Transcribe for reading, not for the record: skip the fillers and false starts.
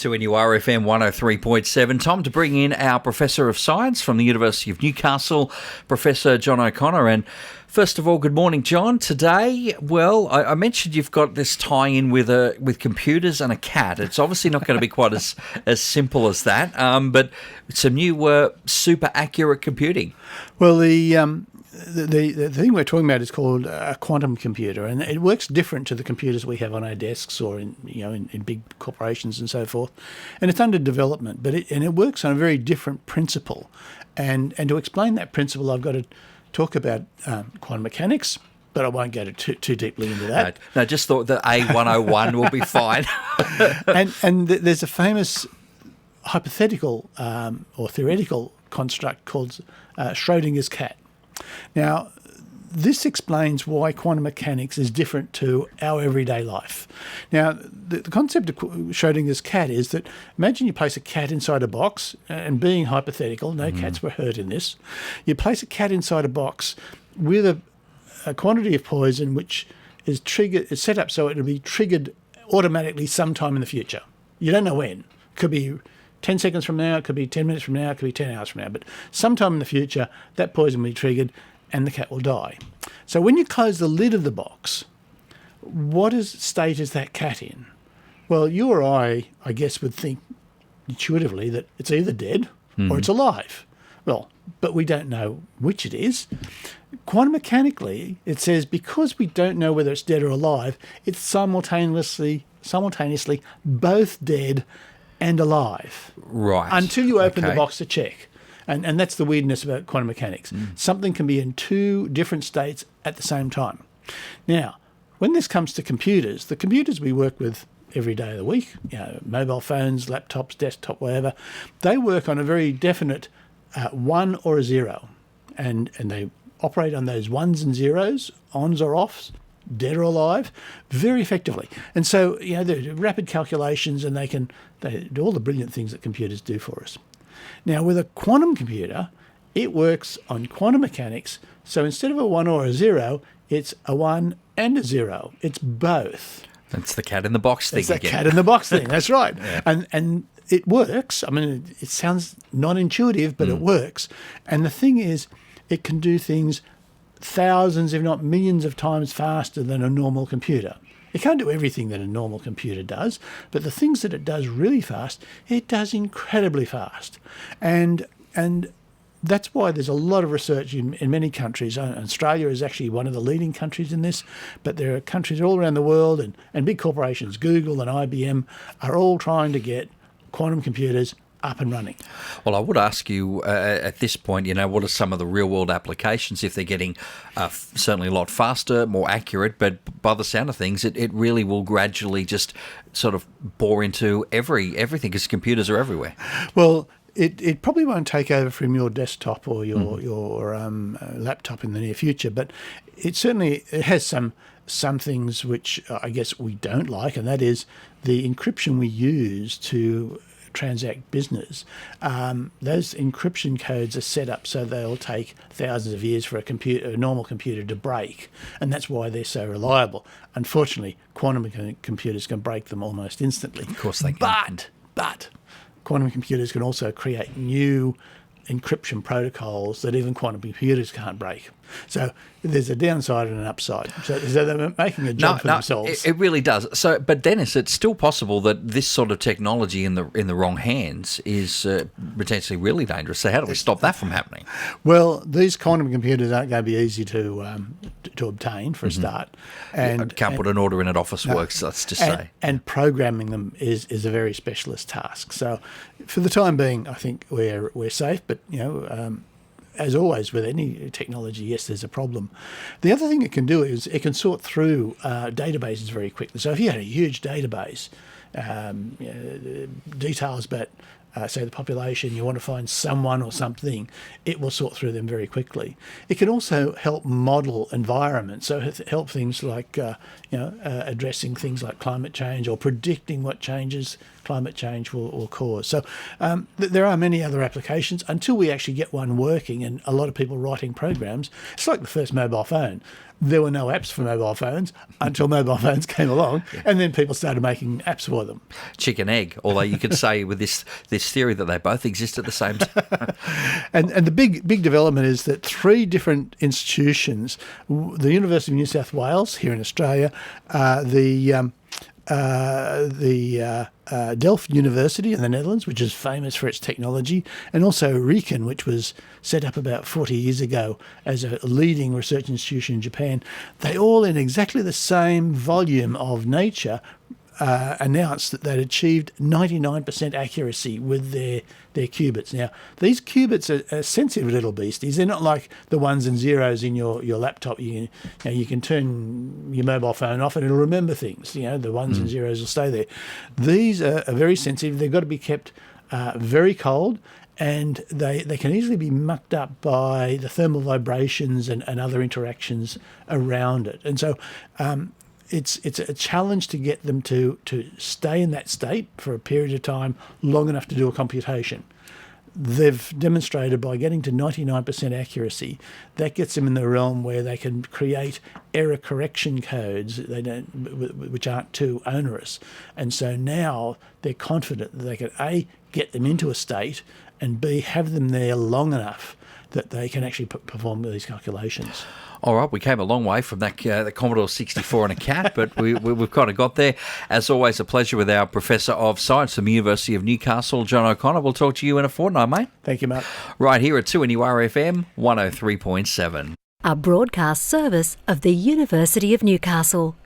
2NURFM 103.7. Time to bring in our Professor of Science from the University of Newcastle, Professor John O'Connor. And first of all, good morning, John. Today, well, I mentioned you've got this tie-in with computers and a cat. It's obviously not going to be quite as simple as that, but some new super accurate computing. Well, the thing we're talking about is called a quantum computer, and it works different to the computers we have on our desks or in big corporations and so forth. And it's under development, but it works on a very different principle. And to explain that principle, I've got to talk about quantum mechanics, but I won't go too deeply into that. No, just thought that A101 will be fine. and there's a famous hypothetical or theoretical construct called Schrodinger's cat. Now, this explains why quantum mechanics is different to our everyday life. Now, the concept of Schrodinger's cat is that imagine you place a cat inside a box, and being hypothetical, no cats were hurt in this, you place a cat inside a box with a quantity of poison which is set up so it will be triggered automatically sometime in the future. You don't know when. It could be 10 seconds from now, it could be 10 minutes from now, it could be 10 hours from now. But sometime in the future, that poison will be triggered and the cat will die. So when you close the lid of the box, what state is that cat in? Well, you or I guess, would think intuitively that it's either dead or it's alive. Well, but we don't know which it is. Quantum mechanically, it says because we don't know whether it's dead or alive, it's simultaneously both dead and alive. Right. Until you open the box to check. And that's the weirdness about quantum mechanics. Something can be in two different states at the same time. Now, when this comes to computers, the computers we work with every day of the week, mobile phones, laptops, desktop, whatever, they work on a very definite 1 or a 0. And they operate on those ones and zeros, ons or offs, dead or alive, very effectively. And so, they're rapid calculations and they do all the brilliant things that computers do for us. Now, with a quantum computer, it works on quantum mechanics. So instead of a 1 or a 0, it's a 1 and a 0. It's both. That's the cat in the box thing again. It's the cat in the box thing, that's right. Yeah. And it works. I mean, it sounds not intuitive, but it works. And the thing is, it can do things thousands, if not millions of times faster than a normal computer. It can't do everything that a normal computer does, but the things that it does really fast, it does incredibly fast. And that's why there's a lot of research in many countries. Australia is actually one of the leading countries in this, but there are countries all around the world and big corporations, Google and IBM, are all trying to get quantum computers up and running. Well, I would ask you at this point, what are some of the real-world applications if they're getting certainly a lot faster, more accurate, but by the sound of things, it really will gradually just sort of bore into everything because computers are everywhere. Well, it probably won't take over from your desktop or your laptop in the near future, but it has some things which I guess we don't like, and that is the encryption we use to transact business. Those encryption codes are set up so they'll take thousands of years for a normal computer to break, and that's why they're so reliable. Unfortunately, quantum computers can break them almost instantly. Of course they can. But quantum computers can also create new encryption protocols that even quantum computers can't break. So there's a downside and an upside. So they're making a job for themselves. It really does. So, but Dennis, it's still possible that this sort of technology in the wrong hands is potentially really dangerous. So how do we stop that from happening? Well, these quantum computers aren't going to be easy to obtain for a start. And can't put an order in at Office Works, let's just say. And programming them is a very specialist task. So for the time being, I think we're safe. But as always with any technology, yes, there's a problem. The other thing it can do is it can sort through databases very quickly. So if you had a huge database, details about, say, the population, you want to find someone or something, it will sort through them very quickly. It can also help model environments, so help things like, addressing things like climate change or predicting what changes climate change will cause. So there are many other applications until we actually get one working, and a lot of people writing programs. It's like the first mobile phone. There were no apps for mobile phones until mobile phones came along, and then people started making apps for them. Chicken egg, although you could say with this theory that they both exist at the same time. And the big development is that 3 different institutions, the University of New South Wales here in Australia, the Delft University in the Netherlands, which is famous for its technology, and also RIKEN, which was set up about 40 years ago as a leading research institution in Japan. They all, in exactly the same volume of Nature, announced that they'd achieved 99% accuracy with their qubits. Now, these qubits are sensitive little beasties. They're not like the ones and zeros in your laptop. You can turn your mobile phone off and it'll remember things. The ones and zeros will stay there. These are very sensitive. They've got to be kept very cold, and they can easily be mucked up by the thermal vibrations and other interactions around it. And so it's a challenge to get them to stay in that state for a period of time long enough to do a computation. They've demonstrated by getting to 99% accuracy, that gets them in the realm where they can create error correction codes which aren't too onerous. And so now they're confident that they can A, get them into a state, and B, have them there long enough that they can actually perform these calculations. All right, we came a long way from that the Commodore 64 and a cat, but we've kind of got there. As always, a pleasure with our Professor of Science from the University of Newcastle, John O'Connor. We'll talk to you in a fortnight, mate. Thank you, Mark. Right here at 2NURFM 103.7. A broadcast service of the University of Newcastle.